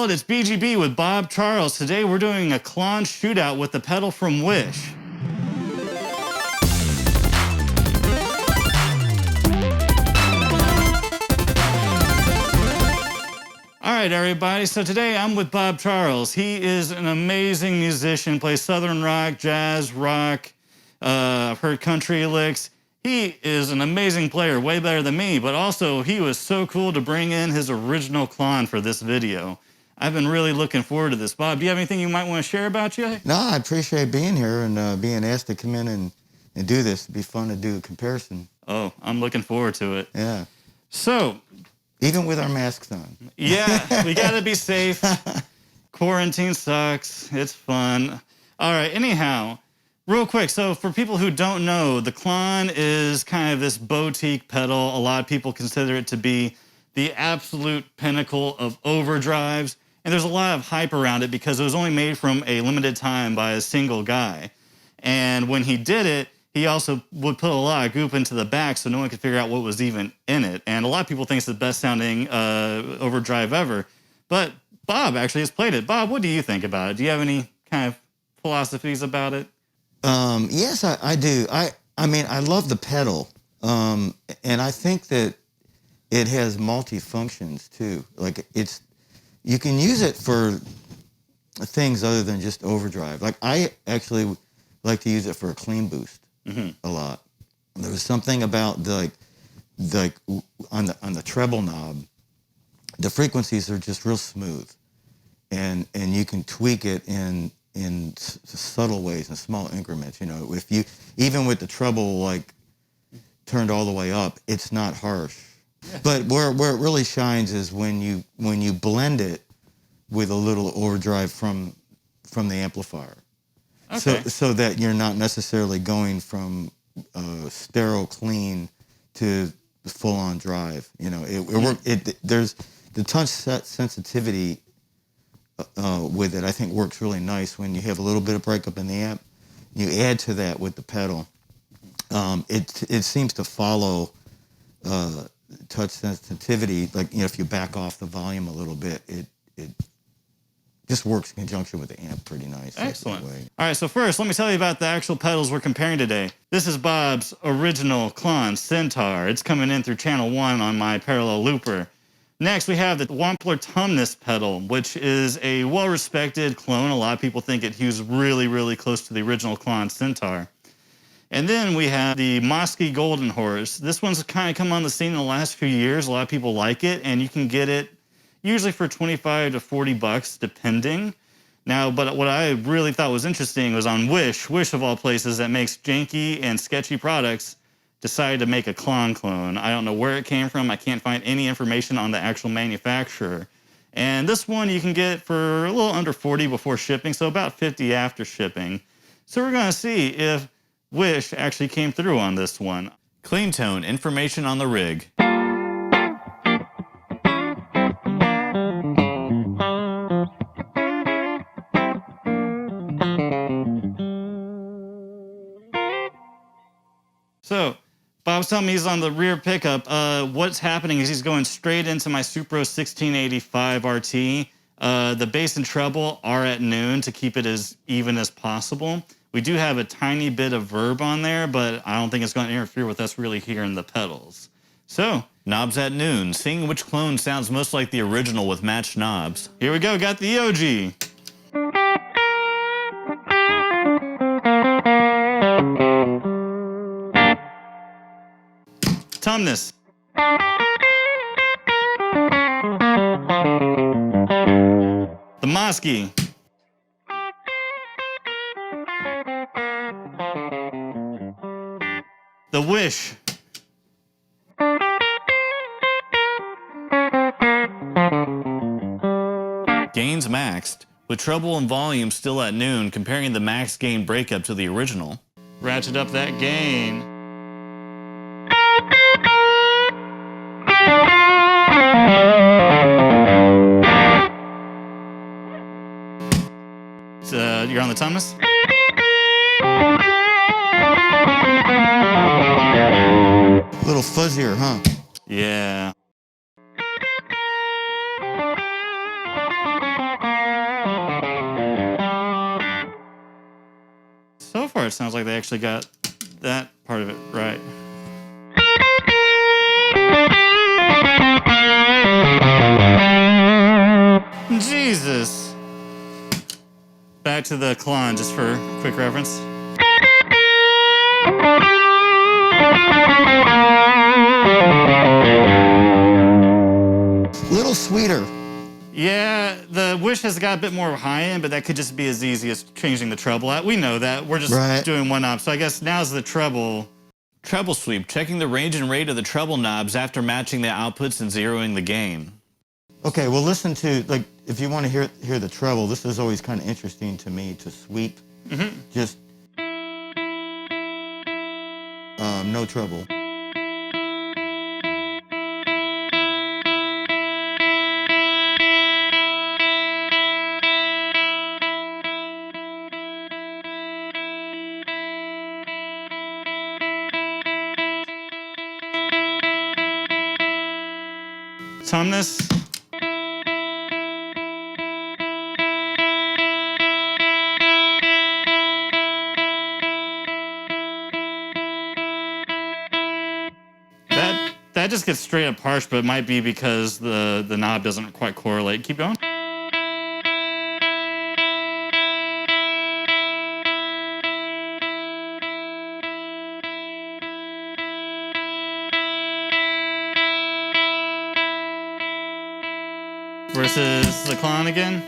world, it's BGB with Bob Charles. Today we're doing a Klon Shootout with the pedal from Wish. All right, everybody, so today I'm with Bob Charles. He is an amazing musician, plays southern rock, jazz, rock, I've heard country licks. He is an amazing player, way better than me, but also he was so cool to bring in his original Klon for this video. I've been really looking forward to this. Bob, do you have anything you might want to share about you? No, I appreciate being here and being asked to come in and do this. It'd be fun to do a comparison. Oh, I'm looking forward to it. Yeah. So, even with our masks on. Yeah, we gotta be safe. Quarantine sucks. It's fun. All right, anyhow, real quick, so for people who don't know, the Klon is kind of this boutique pedal. A lot of people consider it to be the absolute pinnacle of overdrives. And there's a lot of hype around it because it was only made from a limited time by a single guy. And when he did it, he also would put a lot of goop into the back so no one could figure out what was even in it. And a lot of people think it's the best sounding overdrive ever. But Bob actually has played it. Bob, what do you think about it? Do you have any kind of philosophies about it? Yes, I do. I mean, I love the pedal. And I think that it has multi-functions too. Like you can use it for things other than just overdrive. Like I actually like to use it for a clean boost. A lot. There was something about the on the treble knob, the frequencies are just real smooth, and you can tweak it in subtle ways, in small increments. You know, if you even with the treble like turned all the way up, it's not harsh. Yeah. But where it really shines is when you blend it with a little overdrive from the amplifier. Okay. So that you're not necessarily going from sterile clean to full-on drive. You know, there's the touch sensitivity with it. I think works really nice when you have a little bit of breakup in the amp. You add to that with the pedal. It seems to follow touch sensitivity. Like, you know, if you back off the volume a little bit, it just works in conjunction with the amp pretty nice. Excellent. All right, so first, let me tell you about the actual pedals we're comparing today. This is Bob's original Klon Centaur. It's coming in through channel 1 on my parallel looper. Next, we have the Wampler Tumnus pedal, which is a well-respected clone. A lot of people think it hews really, really close to the original Klon Centaur. And then we have the Mosky Golden Horse. This one's kind of come on the scene in the last few years. A lot of people like it, and you can get it usually for 25 to 40 bucks, depending. Now, but what I really thought was interesting was on Wish of all places that makes janky and sketchy products, decided to make a Klon clone. I don't know where it came from. I can't find any information on the actual manufacturer. And this one you can get for a little under 40 before shipping, so about 50 after shipping. So we're gonna see if Wish actually came through on this one. Clean tone, information on the rig. So, Bob's telling me he's on the rear pickup. What's happening is he's going straight into my Supro 1685 RT. The bass and treble are at noon to keep it as even as possible. We do have a tiny bit of verb on there, but I don't think it's going to interfere with us really hearing the pedals. So, knobs at noon, seeing which clone sounds most like the original with matched knobs. Here we go, got the EOG. Tumnus. The Mosky. The Wish. Gains maxed, with treble and volume still at noon, comparing the max gain Breakup to the original. Ratchet up that gain. You're on the Tumnus? A little fuzzier, huh? Yeah. far, it sounds like they actually got that part of it right. Jesus. Back to the Klon, just for quick reference. Little sweeter. Yeah, the Wish has got a bit more high end, but that could just be as easy as changing the treble out. We know that. We're just doing one knob. So I guess now's the treble. Treble Sweep, checking the range and rate of the treble knobs after matching the outputs and zeroing the gain. Okay, well listen to, like, if you want to hear the treble, this is always kind of interesting to me to sweep. Just no treble. Tumnus. That just gets straight up harsh, but it might be because the knob doesn't quite correlate. Keep going. Versus the Klon again.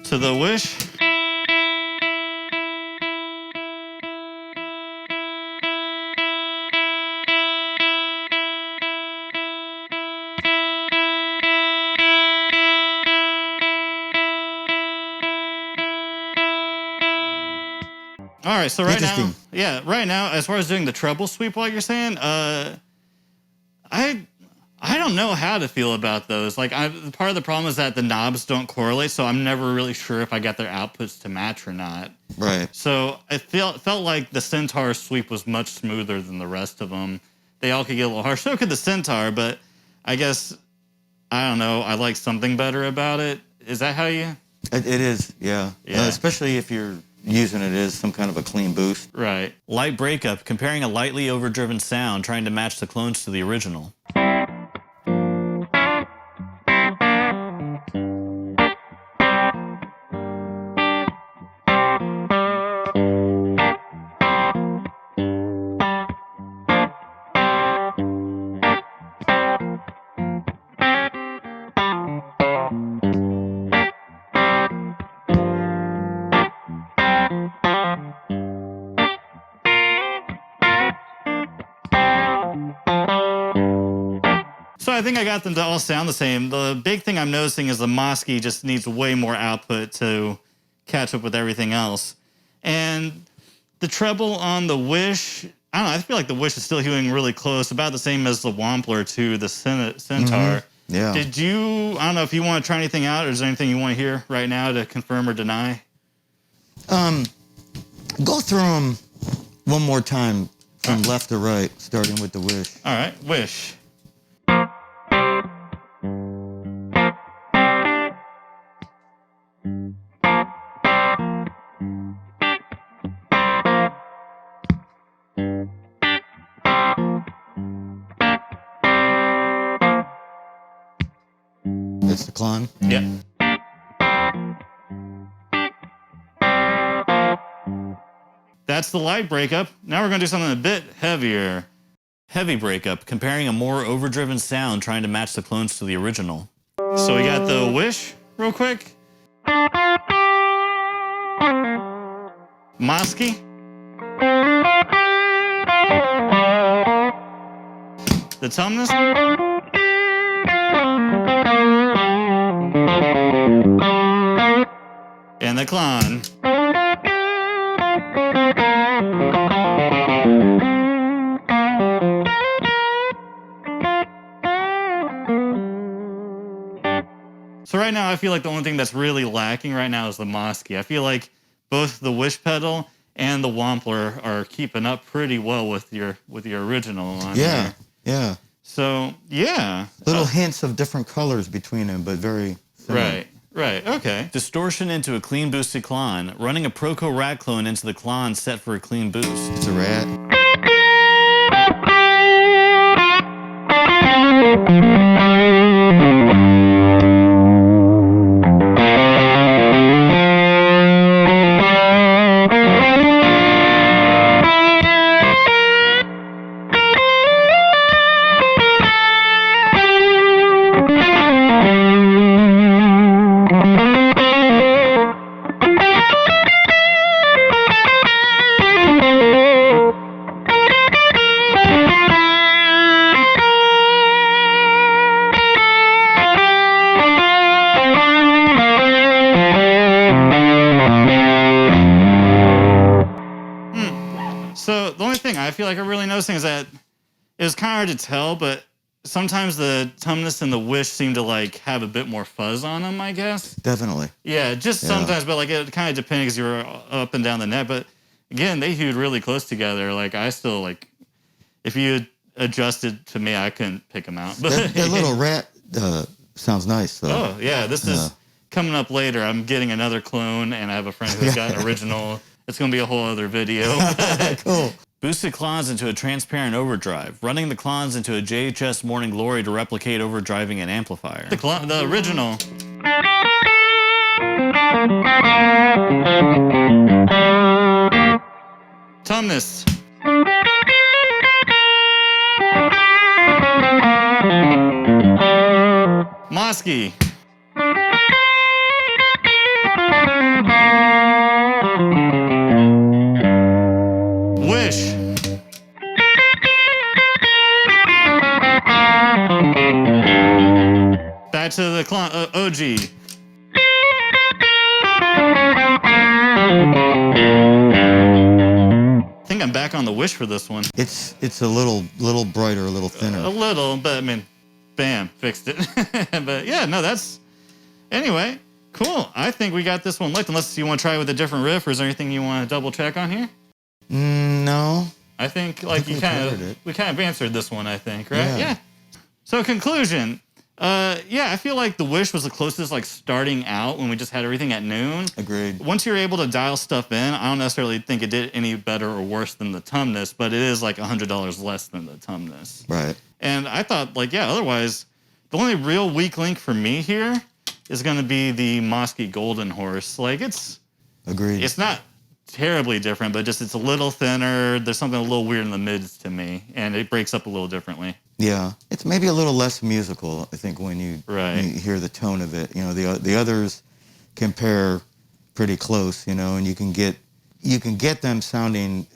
To the Wish. All right, so right now, as far as doing the treble sweep, like you're saying, I don't know how to feel about those. Like, part of the problem is that the knobs don't correlate, so I'm never really sure if I got their outputs to match or not. Right. So it felt like the Centaur sweep was much smoother than the rest of them. They all could get a little harsh. So could the Centaur, but I guess, I don't know, I like something better about it. Is that how you? It is, yeah. Especially if you're using it as some kind of a clean boost. Right. Light Breakup, comparing a lightly overdriven sound, trying to match the clones to the original. So I think I got them to all sound the same. The big thing I'm noticing is the Mosky just needs way more output to catch up with everything else. And the treble on the Wish, I don't know, I feel like the Wish is still hewing really close, about the same as the Wampler to the Centaur. Yeah. Did you, I don't know if you want to try anything out, or is there anything you want to hear right now to confirm or deny? Go through them one more time from left to right, starting with the Wish. All right, Wish. That's the Klon? Yeah. That's the light breakup. Now we're going to do something a bit heavier. Heavy Breakup, comparing a more overdriven sound, trying to match the clones to the original. So we got the Wish real quick. Mosky. The Tumnus. and the Klon. So right now, I feel like the only thing that's really lacking right now is the Mosky. I feel like both the Wish pedal and the Wampler are keeping up pretty well with your original on Yeah, here. yeah. So yeah, Little hints of different colors between them, but very similar. right, okay. Distortion into a clean boosted Klon. Running a Proco Rat clone into the Klon set for a clean boost. It's a rat. So the only thing I feel like I'm really noticing is that it was kind of hard to tell, but sometimes the Tumnus and the Wish seem to like have a bit more fuzz on them, I guess. Definitely. Yeah, just sometimes, but like it kind of depended because you were up and down the net. But again, they hewed really close together. Like I still like, if you adjusted to me, I couldn't pick them out. But That little rat sounds nice, though. oh yeah, this is coming up later. I'm getting another clone, and I have a friend who's got an original. It's gonna be a whole other video. Cool. Boosted Klons into a transparent Overdrive. Running the Klons into a JHS Morning Glory to replicate overdriving an amplifier. The original. Tumnus. Mosky. Wish. Back to the Klon, OG. I think I'm back on the Wish for this one. It's a little brighter, a little thinner. A little, but I mean, bam, fixed it. But yeah, no, that's... Anyway, cool. I think we got this one licked, unless you want to try it with a different riff, or is there anything you want to double check on here? No. I think like we we kind of answered this one, I think, right? Yeah. So conclusion, yeah, I feel like the Wish was the closest like starting out when we just had everything at noon. Agreed. Once you're able to dial stuff in, I don't necessarily think it did any better or worse than the Tumnus, but it is like $100 less than the Tumnus. Right. And I thought like, yeah, otherwise, the only real weak link for me here is going to be the Mosky Golden Horse. Like it's not terribly different, but just it's a little thinner. There's something a little weird in the mids to me, and it breaks up a little differently. Yeah, it's maybe a little less musical, I think, when you hear the tone of it. You know, the others compare pretty close, you know, and you can get them sounding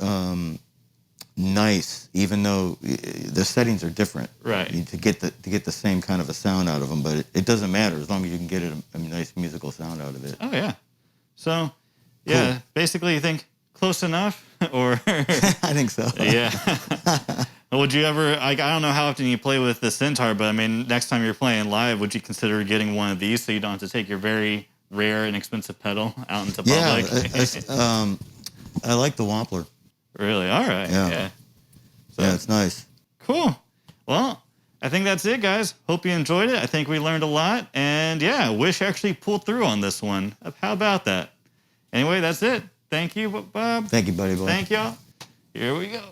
nice, even though the settings are different. Right. To get the same kind of a sound out of them, but it doesn't matter as long as you can get a nice musical sound out of it. Oh yeah. So yeah, Cool. basically you think close enough, or I think so. yeah. Would you ever, like, I don't know how often you play with the Centaur, but I mean, next time you're playing live, would you consider getting one of these so you don't have to take your very rare and expensive pedal out into public? Yeah, I like the Wampler. Really? All right. Yeah. So, Yeah, it's nice. cool. Well, I think that's it, guys. Hope you enjoyed it. I think we learned a lot. And yeah, Wish actually pulled through on this one. How about that? Anyway, that's it. Thank you, Bob. Thank you, buddy boy. Thank y'all. Here we go.